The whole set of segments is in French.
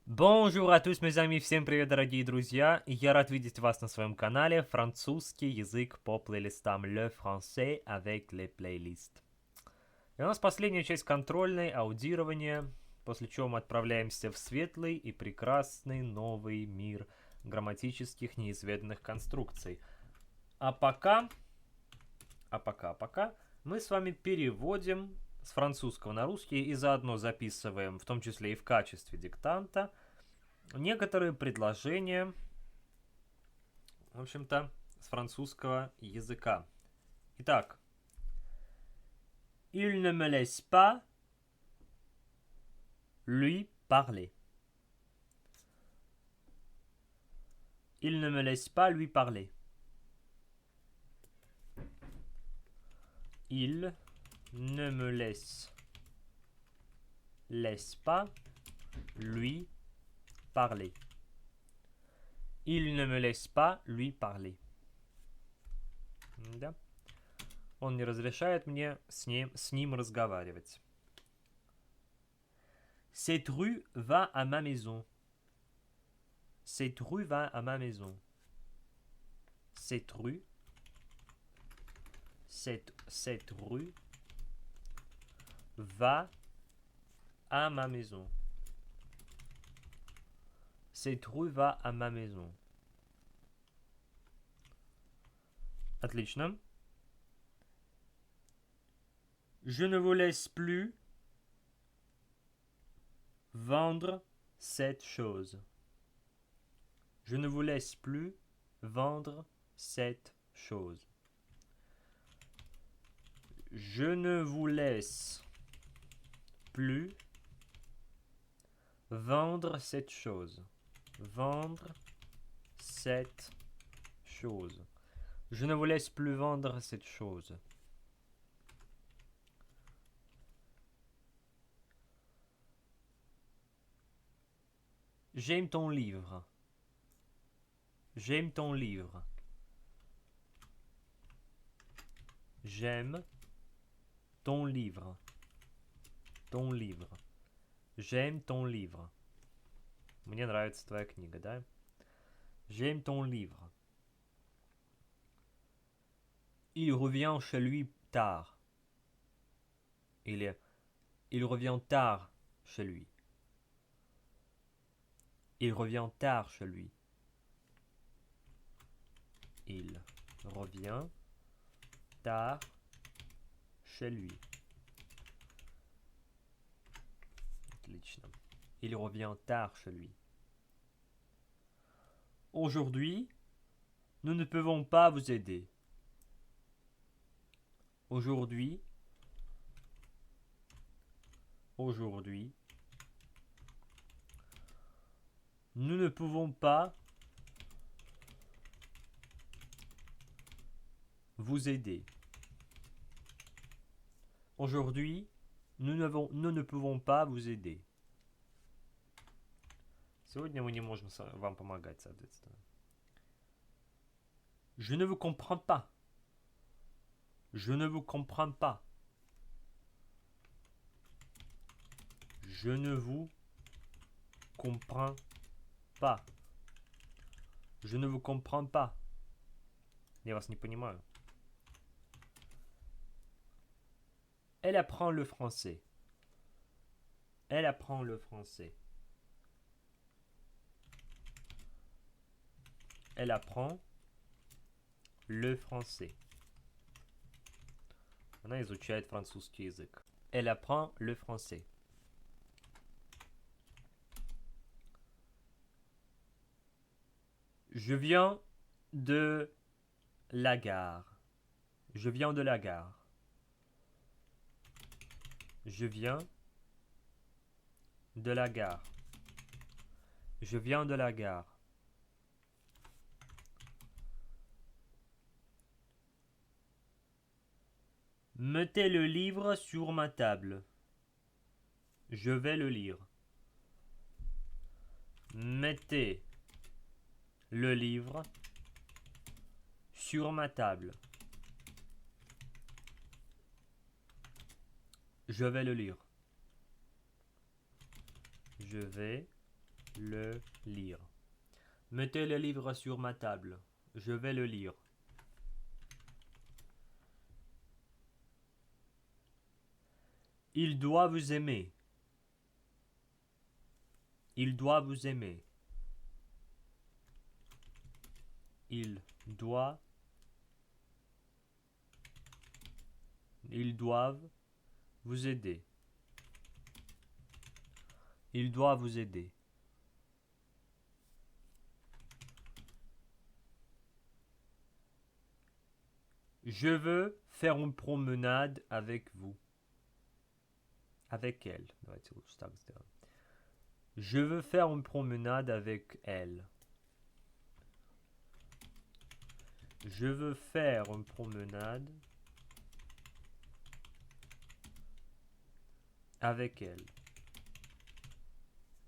Bonjour à tous, mes amis, всем привет, дорогие друзья. Я рад видеть вас на своем канале «Французский язык по плейлистам Le Français avec les playlists». И у нас последняя часть контрольной, аудирование, после чего мы отправляемся в светлый и прекрасный новый мир грамматических неизведанных конструкций. А пока мы с вами переводим с французского на русский и заодно записываем, в том числе и в качестве диктанта, некоторые предложения, в общем-то, с французского языка. Итак, il ne me laisse pas lui parler. Il ne me laisse pas lui parler. Il ne me laisse pas lui parler. Il ne me laisse pas lui parler. Да. Он не разрешает мне с ним разговаривать. Cette rue va à ma maison. Cette rue va à ma maison. Cette rue va à ma maison. Cette rue va à ma maison. Отлично. Je ne vous laisse plus vendre cette chose. Je ne vous laisse plus vendre cette chose. Je ne vous laisse plus vendre cette chose. Vendre cette chose. Je ne vous laisse plus vendre cette chose. J'aime ton livre. J'aime ton livre. J'aime ton livre. Ton livre. J'aime ton livre. Мне нравится твоя книга, да? J'aime ton livre. Il revient chez lui tard. Il revient tard chez lui. Il revient tard chez lui. Il revient tard chez lui. Отлично. Il revient tard chez lui. Aujourd'hui, nous ne pouvons pas vous aider. Aujourd'hui, nous ne pouvons pas vous aider. Aujourd'hui, nous ne pouvons pas vous aider. Сегодня мы не можем вам помогать, соответственно. Je ne vous comprends pas. Je ne vous comprends pas. Je ne vous comprends pas. Je ne vous comprends pas. Я вас не понимаю. Elle apprend le français. Elle apprend le français. Elle apprend le français. Она изучает французский язык. Elle apprend le français. Je viens de la gare. Je viens de la gare. Je viens de la gare. Je viens de la gare. Mettez le livre sur ma table. Je vais le lire. Mettez le livre sur ma table. Je vais le lire. Je vais le lire. Mettez le livre sur ma table. Je vais le lire. Il doit vous aimer. Il doit vous aimer. Ils doivent vous aider. Il doit vous aider. Je veux faire une promenade avec vous. Avec elle. Je veux faire une promenade avec elle. Je veux faire une promenade avec elle.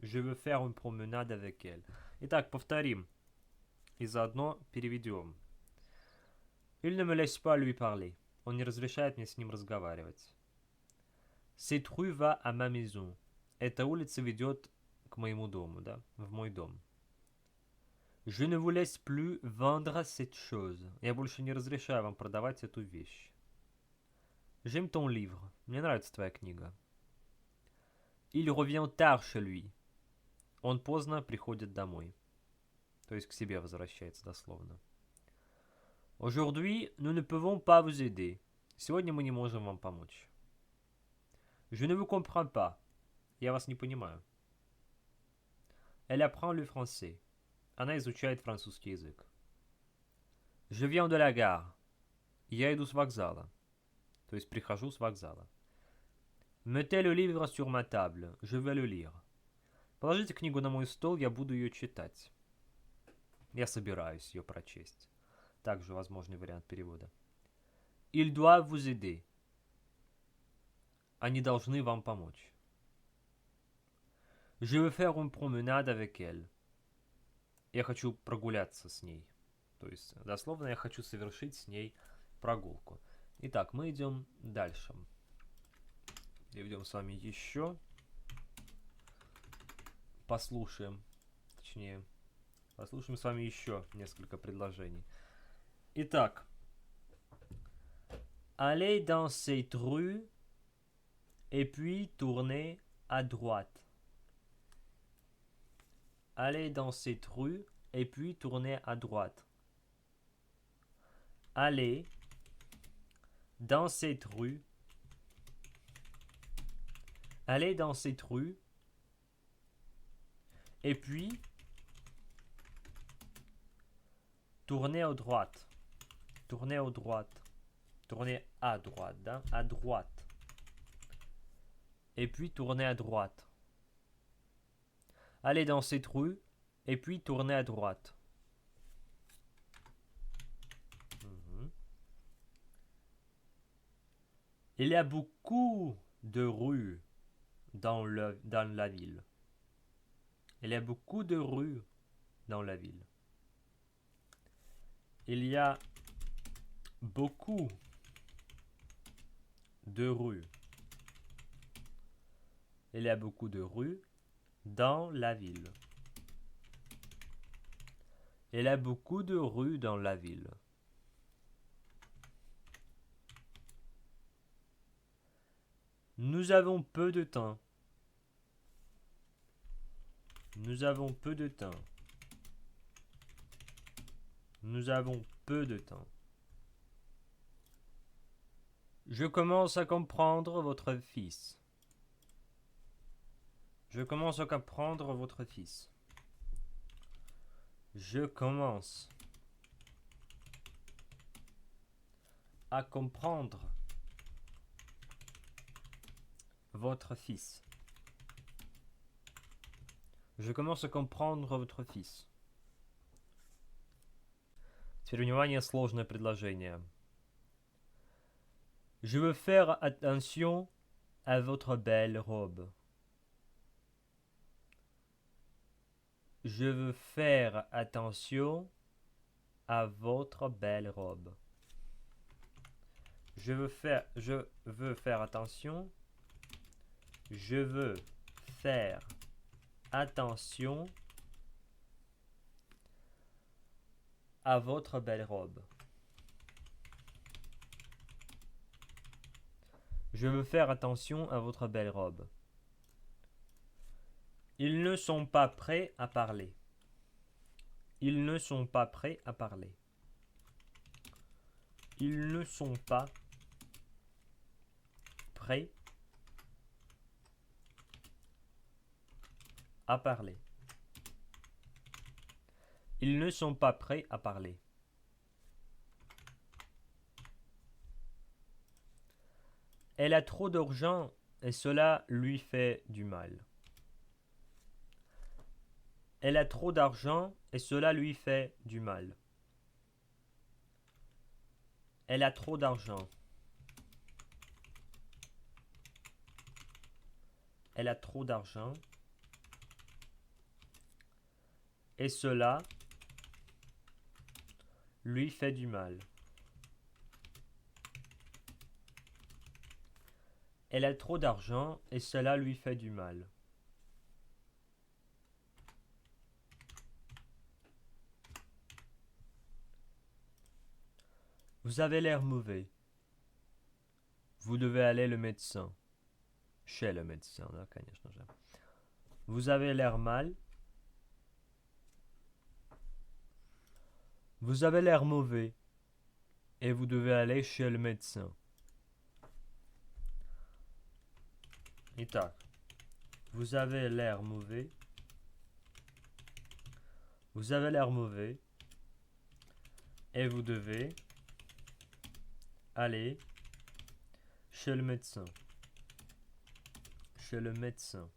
Je veux faire une promenade avec elle. Итак, повторим. И заодно переведем. Il ne me laisse pas lui parler. Он не разрешает мне с ним разговаривать. Cette rue va à ma maison. Эта улица ведет к моему дому, да? В мой дом. Je ne vous laisse plus vendre cette chose. Я больше не разрешаю вам продавать эту вещь. J'aime ton livre. Мне нравится твоя книга. Il revient tard chez lui. Он поздно приходит домой. То есть к себе возвращается дословно. Aujourd'hui, nous ne pouvons pas vous aider. Сегодня мы не можем вам помочь. Je ne vous comprends pas. Я вас не понимаю. Elle apprend le français. Она изучает французский язык. Je viens de la gare. Я иду с вокзала. То есть прихожу с вокзала. Mettez le livre sur ma table. Je vais le lire. Положите книгу на мой стол, я буду ее читать. Я собираюсь ее прочесть. Также возможный вариант перевода. Ils doivent vous aider. Они должны вам помочь. Je veux faire une promenade avec elle. Я хочу прогуляться с ней. То есть, дословно, я хочу совершить с ней прогулку. Итак, мы идем дальше. Переведем с вами еще. Послушаем с вами еще несколько предложений. Итак. Allez dans cette rue et puis tournez à droite. Allez dans cette rue et puis tournez à droite. Allez dans cette rue. Allez dans cette rue et puis tournez à droite. Tournez à droite. Tournez à droite, hein? À droite. Et puis tournez à droite. Allez dans cette rue et puis tournez à droite. Il y a beaucoup de rues dans la ville. Il y a beaucoup de rues dans la ville. Il y a beaucoup de rues. Il y a beaucoup de rues dans la ville. Il y a beaucoup de rues dans la ville. Nous avons peu de temps. Nous avons peu de temps. Nous avons peu de temps. Je commence à comprendre votre fils. Je commence à comprendre votre fils. Je commence à comprendre votre fils. Je commence à comprendre votre fils. Теперь, внимание, сложное предложение. Je veux faire attention à votre belle robe. Je veux faire attention à votre belle robe. Je veux faire attention. Je veux faire attention à votre belle robe. Je veux faire attention à votre belle robe. Ils ne sont pas prêts à parler. Ils ne sont pas prêts à parler. Ils ne sont pas prêts à parler. Ils ne sont pas prêts à parler. Elle a trop d'argent et cela lui fait du mal. Elle a trop d'argent et cela lui fait du mal. Elle a trop d'argent. Elle a trop d'argent. Et cela lui fait du mal. Elle a trop d'argent et cela lui fait du mal. Vous avez l'air mauvais. Vous devez aller le médecin. Chez le médecin, да, конечно же. Vous avez l'air mal. Vous avez l'air mauvais. Et vous devez aller chez le médecin. Итак, vous avez l'air mauvais. Vous avez l'air mauvais. Et vous devez aller chez le médecin. Chez le médecin.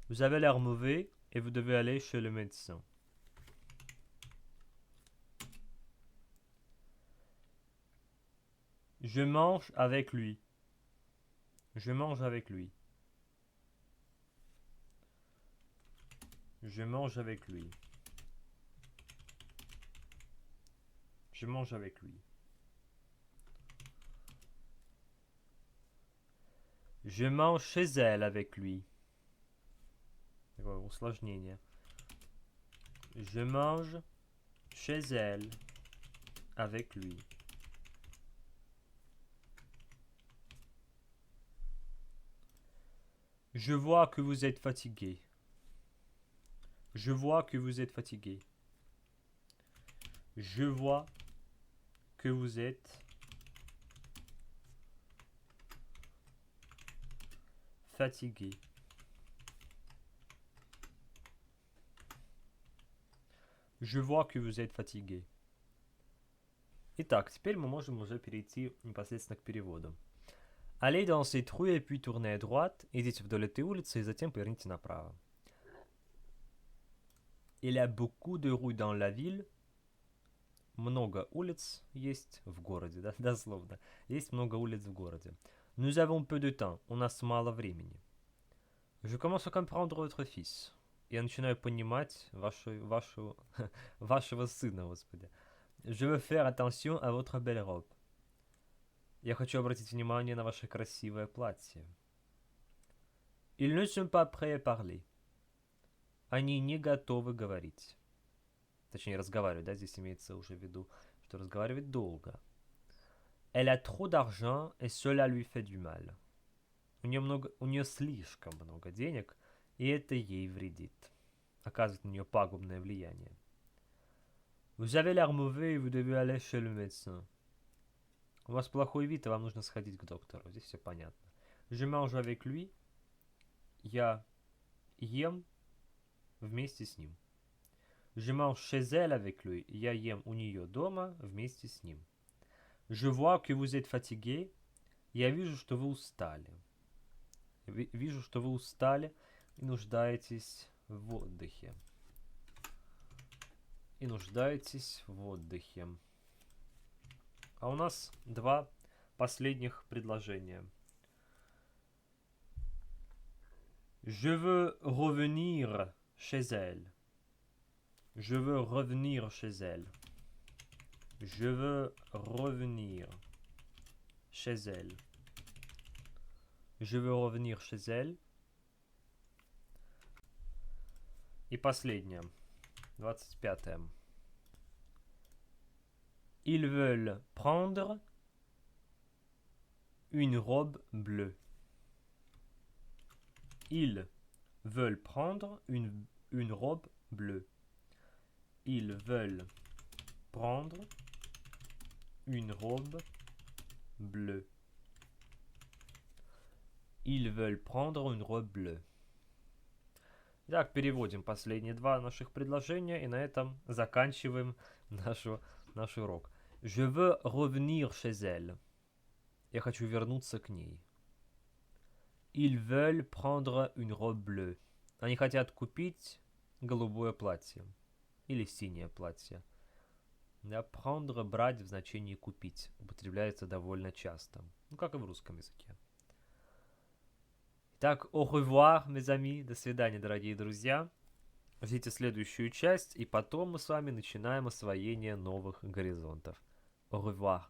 Vous avez l'air mauvais et vous devez aller chez le médecin. Je mange avec lui. Je mange avec lui. Je mange avec lui. Je mange avec lui. Je mange chez elle avec lui. Такое усложнение. Je mange chez elle avec lui. Je vois que vous êtes fatigué. Je vois que vous êtes fatigué. Je vois que vous êtes fatigué. Je vois que vous êtes fatigué. Итак, теперь мы можем уже перейти непосредственно к переводу. Allez dans cette rue et puis tournez à droite, идите вдоль этой улицы и затем поверните направо. Il y a beaucoup de rues dans la ville. Много улиц есть в городе, да, дословно. Есть много улиц в городе. Nous avons peu de temps, у нас мало времени. Je commence à comprendre votre fils. Я начинаю понимать вашего сына, господи. Je veux faire attention à votre belle robe. Я хочу обратить внимание на ваше красивое платье. Ils ne sont pas prêts à parler. Они не готовы говорить. Точнее, разговаривать, да, здесь имеется уже в виду, что разговаривать долго. Elle a trop d'argent, et cela lui fait du mal. У нее слишком много денег, и это ей вредит. Оказывает на нее пагубное влияние. Vous avez l'air mauvais, et vous devez aller chez le médecin. У вас плохой вид, и вам нужно сходить к доктору. Здесь все понятно. Je mange avec lui. Я ем вместе с ним. Je mange chez elle avec lui. Я ем у нее дома вместе с ним. Je vois que vous êtes fatigué. Я вижу, что вы устали. Вижу, что вы устали и нуждаетесь в отдыхе. И нуждаетесь в отдыхе. А у нас два последних предложения. Je veux revenir chez elle. Je veux revenir chez elle. Je veux revenir chez elle. Je veux revenir chez elle. И последнее. 25-е. Ils veulent prendre une robe bleue. Ils veulent prendre une robe bleue. Ils veulent prendre une robe bleue. Ils veulent prendre une robe bleue. Итак, переводим последние два наших предложения и на этом заканчиваем наш урок. Je veux revenir chez elle. Я хочу вернуться к ней. Ils veulent prendre une robe bleue. Они хотят купить голубое платье. Или синее платье. Да, prendre, брать в значении купить. Употребляется довольно часто. Ну, как и в русском языке. Итак, au revoir, mes amis. До свидания, дорогие друзья. Ждите следующую часть, и потом мы с вами начинаем освоение новых горизонтов. Au revoir.